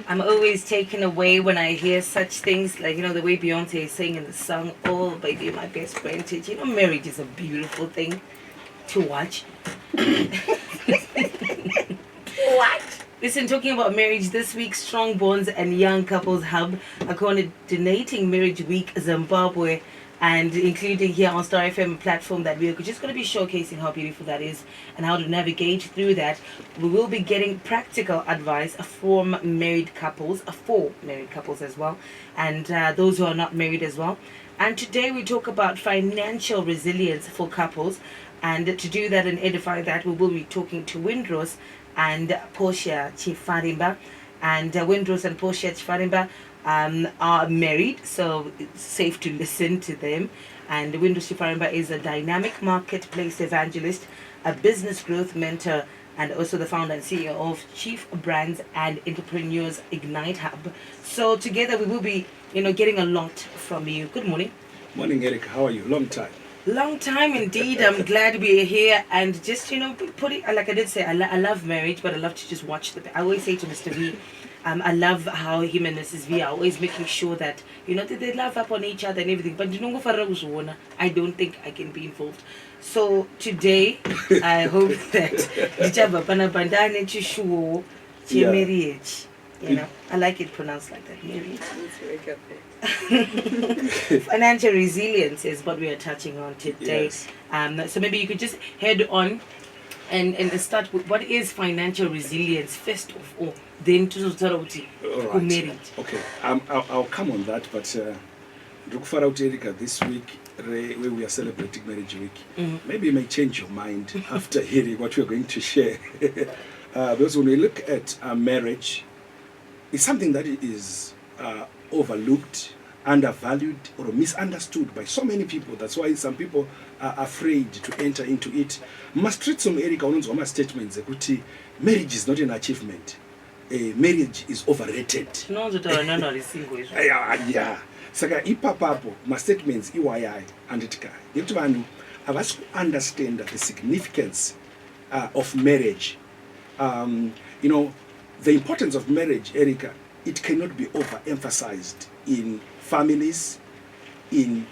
I'm always taken away when I hear such things, like, the way Beyonce is saying in the song, "Oh, baby, my best friend." Marriage is a beautiful thing to watch. What? Listen, talking about marriage this week, Strong Bonds and Young Couples Hub are coordinating Marriage Week Zimbabwe, and including here on Star FM platform that we're just going to be showcasing how beautiful that is and how to navigate through that. We will be getting practical advice from married couples, for married couples as well, and those who are not married as well. And today we talk about financial resilience for couples. And to do that and edify that, we will be talking to Windrose and Portia Chifarimba. And Windrose and Portia Chifarimba are married, so it's safe to listen to them. And Windrose Chifarimba is a dynamic marketplace evangelist, a business growth mentor, and also the founder and CEO of Chief Brands and Entrepreneurs Ignite Hub. So together we will be, getting a lot from you. Good morning. Morning, Eric. How are you? Long time. Long time indeed. I'm glad we're here, and just put it like I did say. I love marriage, but I love to just watch the. I always say to Mr. V, I love how him and Mrs. V are always making sure that they love up on each other and everything. But I don't think I can be involved. So today, I hope that marriage. I like it pronounced like that. Marriage. Financial resilience is what we are touching on today. Yes. So maybe you could just head on and start with what is financial resilience first of all, then to Right. marriage. Okay, I'll come on that, but look for out Erica this week where we are celebrating Marriage Week. Maybe you may change your mind after hearing what we're going to share. Because when we look at marriage, it's something that is overlooked, undervalued, or misunderstood by so many people. That's why some people are afraid to enter into it. Must treat some Erica on statements that marriage is not an achievement. Marriage is overrated. Yeah. Saka ipapapo ma statements iwayai anditika. Yekuti vanhu havasi understand the significance of marriage. The importance of marriage, Erica, it cannot be overemphasized in families, in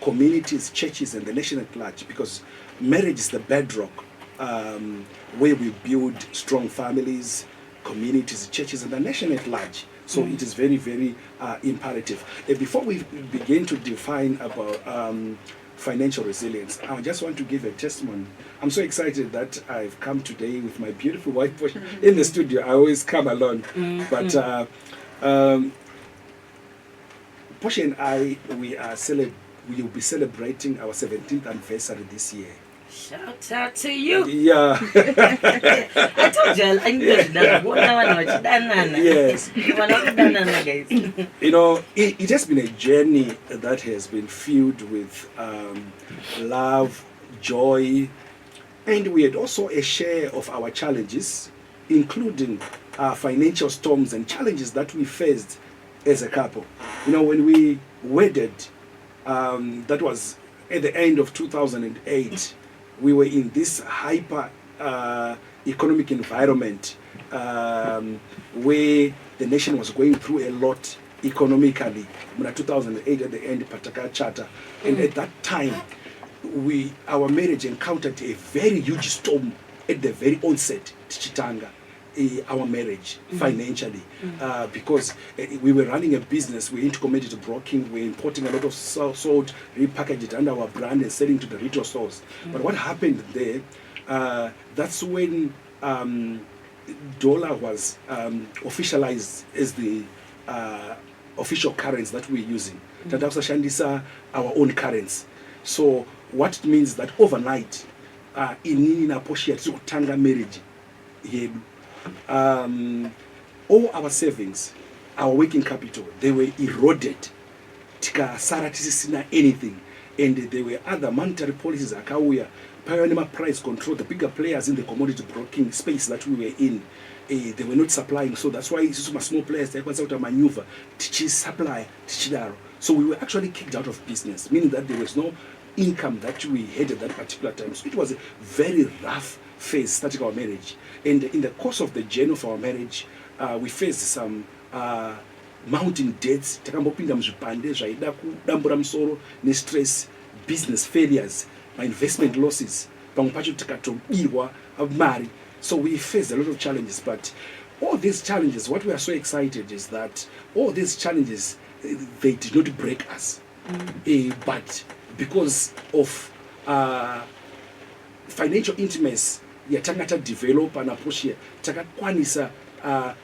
communities, churches, and the nation at large, because marriage is the bedrock where we build strong families, communities, churches, and the nation at large. So it is very, very imperative. Before we begin to define about financial resilience, I just want to give a testimony. I'm so excited that I've come today with my beautiful wife in the studio. I always come alone, but Portia and I, we will be celebrating our 17th anniversary this year. Shout out to you. Yeah. I told you I knew Yes. guys. It has been a journey that has been filled with love, joy, and we had also a share of our challenges, including financial storms and challenges that we faced as a couple. When we wedded, that was at the end of 2008. We were in this hyper economic environment where the nation was going through a lot economically. 2008 at the end, Pataka Charter, and at that time, our marriage encountered a very huge storm at the very onset, Chitanga. Our marriage financially, because we were running a business, we're into commodity broking, we're importing a lot of salt, repackage it under our brand and selling to the retail stores. But what happened there, that's when dollar was officialized as the official currency that we're using. Tandausa our own currency. So what it means that overnight, in Portia Tanga marriage, all our savings, our working capital, they were eroded. Tika saratisina anything, and there were other monetary policies. Akawia, pioneer price control. The bigger players in the commodity broking space that we were in, they were not supplying. So that's why some small players they went out of maneuver. Tichi supply, tichidaro. So we were actually kicked out of business, meaning that there was no income that we had at that particular time. So it was a very rough phase starting our marriage. And in the course of the journey of our marriage, we face some mountain debts, takambopinda muzvipande zvaida kudambura musoro nestress, business failures, investment losses, pamwe pacho tikatobirwa mari. So we face a lot of challenges, but all these challenges, what we are so excited is that all these challenges, they did not break us. But because of financial intimacy, yatakata develop and approach, takakwanisa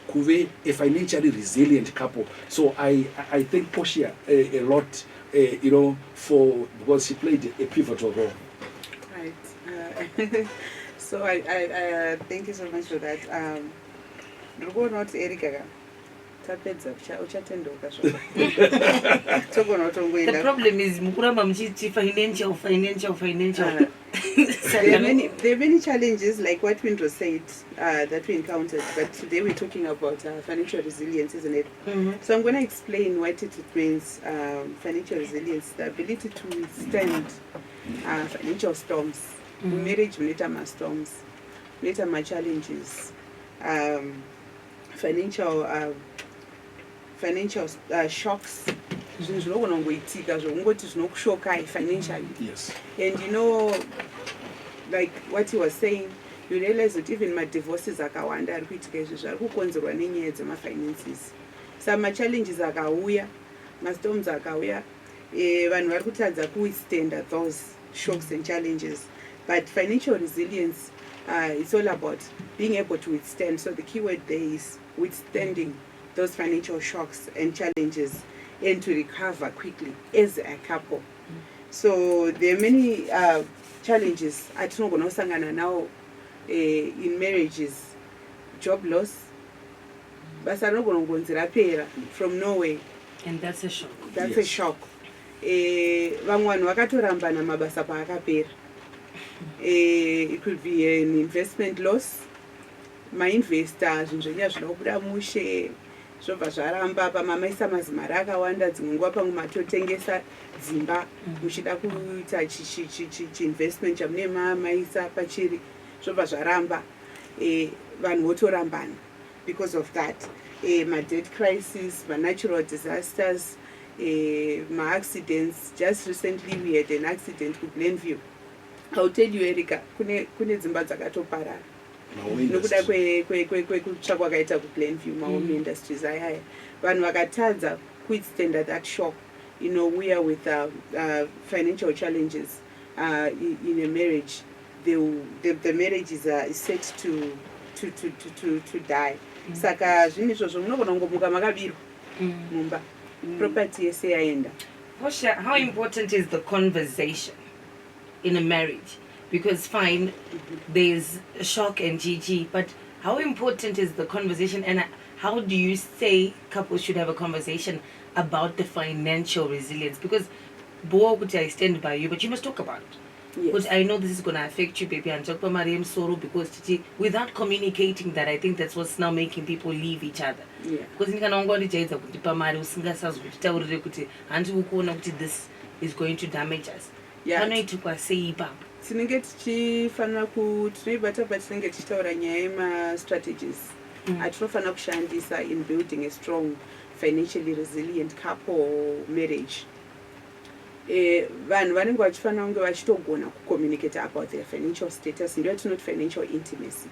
kuve a financially resilient couple. So I thank Portia a lot, you know, because she played a pivotal role. Right. So I thank you so much for that. Not Erika. The problem is financial. There are many challenges, like what Windrose said, that we encountered, but today we're talking about financial resilience, isn't it? So I'm going to explain what it means, financial resilience, the ability to withstand financial storms. Marriage, we need my storms, we need my challenges, financial shocks. Financially. Yes. And you know, like what he was saying, you realize that even my divorces are finances. Some challenges are my storms are when we withstand those shocks and challenges. But financial resilience, it's all about being able to withstand. So the key word there is withstanding those financial shocks and challenges, and to recover quickly as a couple. So there are many challenges now in marriages. Job loss, from nowhere. And that's a shock. That's a shock. It could be an investment loss. My investors zvobva zvaramba pamamaisa mazimari akawanda dzimwe nguva pamwe matotengesa dzimba muchida kuita chiinvestment chamune maisa pachiri zvobva zvaramba vanhu votorambana because of that. Ma-debt crisis, ma-natural disasters, ma-accidents. Just recently we had an accident with Glenview. I'll tell you, Erika, kune dzimba dzakatoparara nokuda kwekutsvakwa kwakaita kuGlenview, mahome industries ayaya. Vanhu vakatadza kuwithstand that shock. You know, we are with financial challenges in a marriage. The marriage is set to die. Saka zvinhu izvozvo munogona kungomuka makabirwa mumba, property yese yaenda. Portia, how important is the conversation in a marriage? Because fine, there's shock and GG, but how important is the conversation, and how do you say couples should have a conversation about the financial resilience? Because I stand by you, but you must talk about it. Yes. Because I know this is going to affect you, baby, and talk about Mariam Soro, because without communicating that, I think that's what's now making people leave each other. Yeah. Because this is going to damage us. Yeah. Tinenge tichifanira tinoibata patinenge tichitaura nyaya yemastrategies atinofanira kushandisa in building a strong financially resilient couple marriage. Vanhu vanenge vachifanira kunge vachitogona kucommunicate about their financial status, and that's not financial intimacy.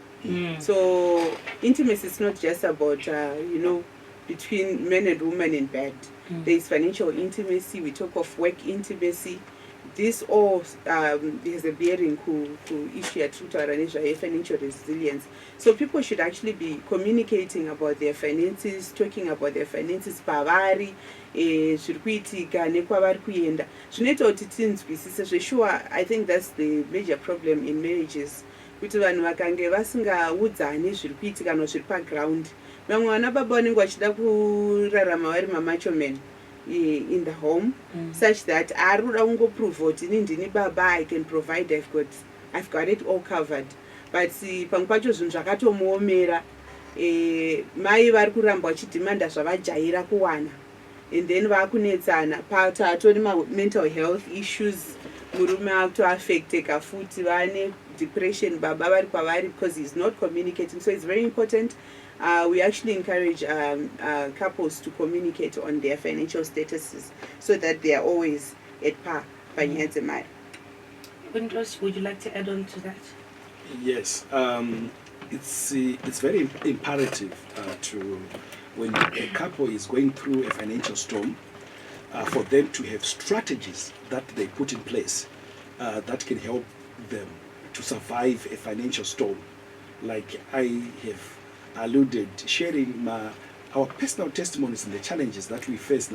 So intimacy is not just about you know, between men and women in bed. There is financial intimacy. We talk of work intimacy. This all has a bearing to issue at financial resilience. So people should actually be communicating about their finances, talking about their finances, pavari, zvikuitika nekwavari kuenda. Zvinoita kuti tinzwisise zveshuwa. I think that's the major problem in marriages. Kuti vanhu vakange vasingaudzani zviri kuitika zviri paground. Vamwe vana baba vanenge vachida kurarama vari mamacho men in the home, such that aruda ungoprove kuti ndini baba, I can provide, I've got it all covered. But pamwe pacho zvinhu zvakatomuomera, mai vari kuramba vachidhimanda zvavajaira kuwana, and then vakunetsana patori ma-mental health issues. Murume akutoaffecteka futi, vane depression, baba vari kwavari, because he's not communicating. So it's very important We actually encourage couples to communicate on their financial statuses so that they are always at par. Windrose, would you like to add on to that? Yes, it's very imperative to, when a couple is going through a financial storm, for them to have strategies that they put in place that can help them to survive a financial storm. Like I have alluded, sharing our personal testimonies and the challenges that we face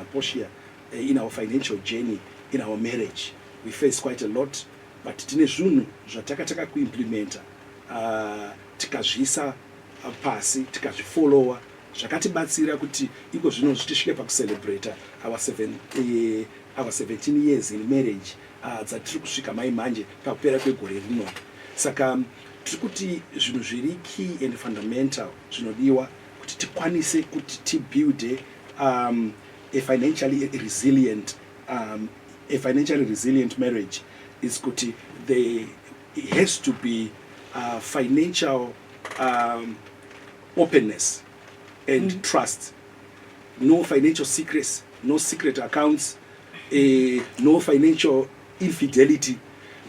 in our financial journey, in our marriage. We face quite a lot, but tine zvinhu zvatakataka kuimplementa tikazvisa pasi tikazvifollowa zvakatibatsira kuti iko zvino tisvike pakucelebrata our 17 years in marriage dzatiri kusvika mai manje pakupera kwegore rino. Saka tiri kuti zvinhu zviri key and fundamental zvinodiwa kuti tikwanise kuti tibuilde a financially resilient marriage is kuti it has to be financial openness and trust. No financial secrets, no secret accounts, no financial infidelity,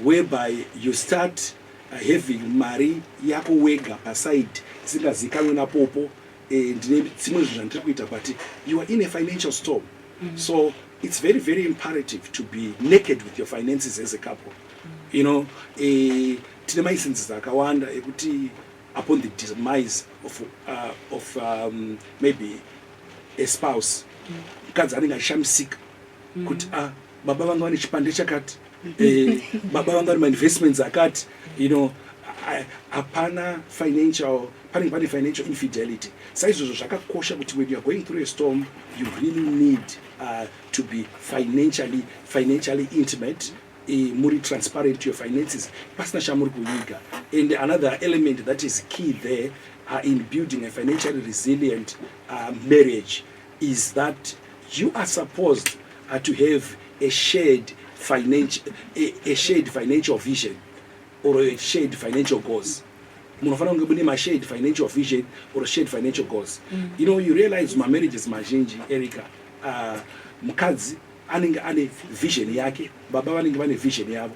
whereby you start having mari yako wega aside singazikanwe napopo ndine dzimwe zvinhu zvandiri kuita, but you are in a financial storm. So it's very, very imperative to be naked with your finances as a couple. You know, tine maisenses akawanda ekuti upon the demise of maybe a spouse, mukadzi anenge achishamisika kuti baba vangu vane chipande chakati, baba vangu vane ma-investments akati, you know, hapana pane financial infidelity. Saizvozvo zvakakosha kuti when you are going through a storm, you really need to be financially intimate, muri transparent to your finances, pasina shamuri kuiga. And another element that is key there in building a financially resilient marriage is that you are supposed to have a shared financial vision or a shared financial goals. Munofana kunge mune shared financial vision or shared financial goals. You know, you realize my marriages mazhinji, Erica, mukadzi anenge ane vision yake, baba vanenge vane vision yavo.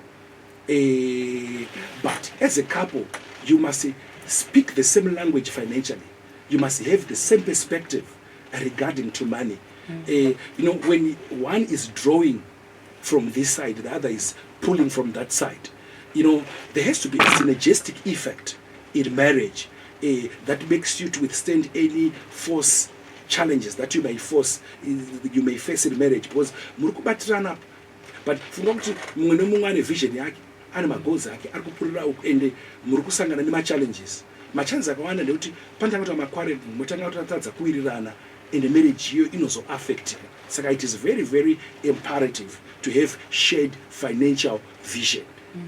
But as a couple, you must speak the same language financially. You must have the same perspective regarding to money. You know, when one is drawing from this side, the other is pulling from that side. You know, there has to be a synergistic effect in marriage that makes you to withstand any force challenges that you may face in marriage, because muri kubatirana apa. But funga kuti mumwe nemumwe ane vision yake, ane magoals ake, ari kupurira uku, ende muri kusangana nema-challenges. Ma-challenges akawanda ndekuti panotanga kuti makware motanga kutatadza kuwirirana, and the marriage iyo inozoaffectika. Saka it is very, very imperative to have shared financial vision.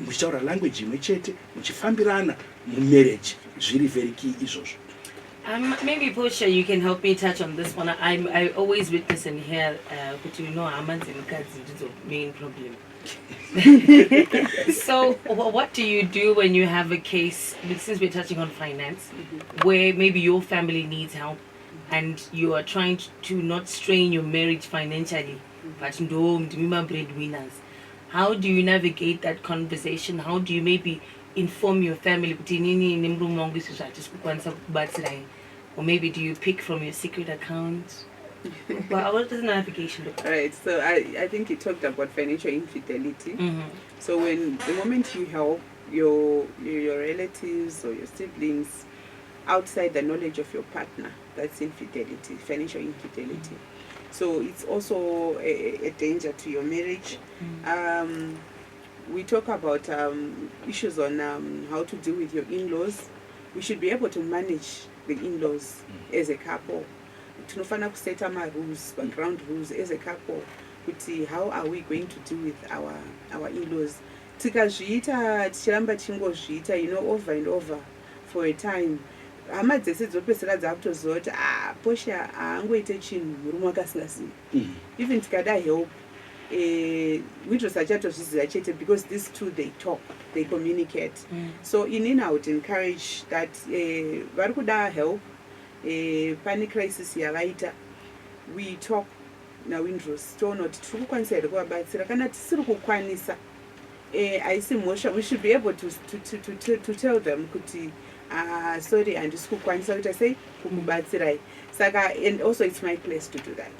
Muchitaura language imwe chete, muchifambirana mu-marriage, zviri very key izvozvo. Maybe Portia, you can help me touch on this one. I always witness and hear, but you know, Amans and Kads is the main problem. So, what do you do when you have a case, since we're touching on finance, where maybe your family needs help and you are trying to not strain your marriage financially, but no, breadwinners? How do you navigate that conversation? How do you maybe inform your family? Or maybe do you pick from your secret account? Well, what does navigation look like? Right, so I think you talked about financial infidelity. So the moment you help your relatives or your siblings outside the knowledge of your partner, that's infidelity, financial infidelity. So it's also a danger to your marriage. We talk about issues on how to deal with your in-laws. We should be able to manage the in-laws as a couple. Tunofana kuseta rules, background rules as a couple. How are we going to deal with our in-laws? Tikazviita tichiramba chingozviita, you know, over and over for a time. Hama dzese dzopesera dzakutoziva kuti Portia haangoite chinhu murume akasingazivi. Even tikada help, Windrose achatozviziva chete, because these two, they talk, they communicate. So I would encourage that vari kuda help, pane crisis yavaita we talk naWindrose toona kuti tiri kukwanisa here kuvabatsira kana tisiri kukwanisa haisi mhosva. We should be able to tell them kuti sorry handisi kukwanisa kuita sei kukubatsirai saka, and also it's my place to do that.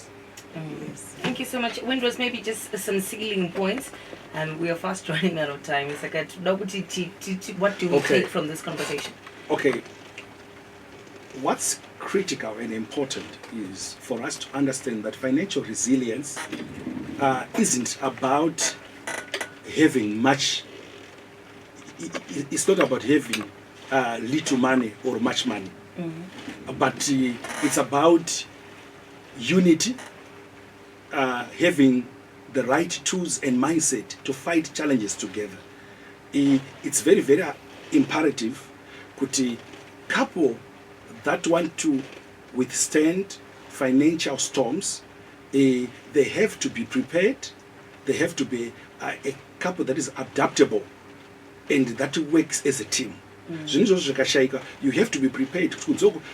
Yes. Thank you so much. Windrose, maybe just some sealing points. We are fast running out of time. It's like, what do we take from this conversation? Okay. What's critical and important is for us to understand that financial resilience isn't about having much. It's not about having little money or much money, but it's about unity, having the right tools and mindset to fight challenges together. It's very, very imperative kuti couple that want to withstand financial storms, they have to be prepared. They have to be a couple that is adaptable and that works as a team. You have to be prepared.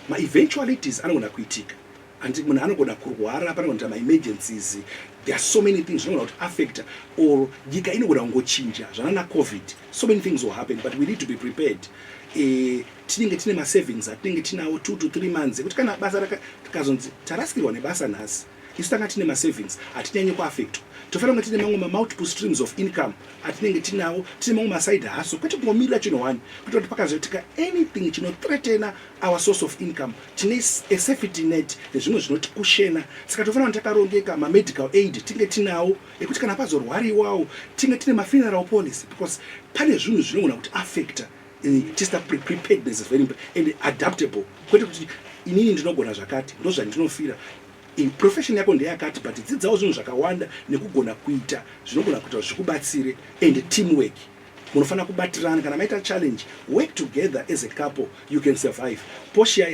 My eventualities anogona kuitika. And munhu anogona kurwara panogona ma emergencies. There are so many things that affect, or nyika inogona kungochinja zvana COVID. So many things will happen, but we need to be prepared. Tinenge tine ma savings atinenge tinawo 2 to 3 months kuti kana basa rakazonzi tarasikirwa nebasa nhasi isu tanga tine ma savings atinyanyi kuaffect. Tofanira kuti tine mamwe multiple streams of income atinenge tinawo, tine mamwe side hustle kwete kungomirira chino one kuti pakazoitika anything chinothreatena our source of income tine a safety net nezvimwe zvinotikushena. Saka tofanira kuti takarongeka ma medical aid tinge tinawo ekuti kana pazorwariwawo tinge tine ma funeral policy, because pane zvinhu zvinogona kuti affecta. Just a preparedness is very important and adaptable. Kwete kuti inini ndinogona zvakati ndo zvandinofira. Profession yako ndeyakati, but dzidzawo zvinhu zvakawanda nekugona kuita zvinogona kuita zvikubatsire and teamwork. Munofana kubatirana kana maita challenge, work together as a couple, you can survive. Portia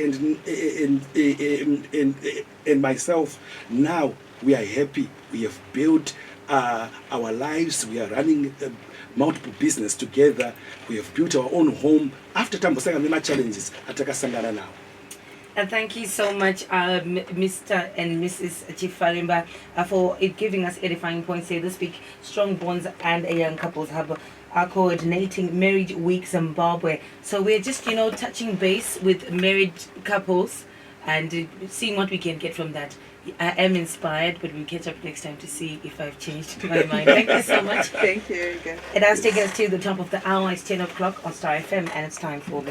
and myself, now we are happy. We have built our lives. We are running multiple business together. We have built our own home after tambosanga nema challenges atakasangana now. And thank you so much, Mr. and Mrs. Chifarimba, for giving us edifying points here this week. Strong Bonds and a Young Couples Hub are coordinating Marriage Week Zimbabwe. So we're just, touching base with married couples and seeing what we can get from that. I am inspired, but we'll catch up next time to see if I've changed my mind. Thank you so much. Thank you, Erika. It has taken us to the top of the hour. It's 10 o'clock on Star FM, and it's time for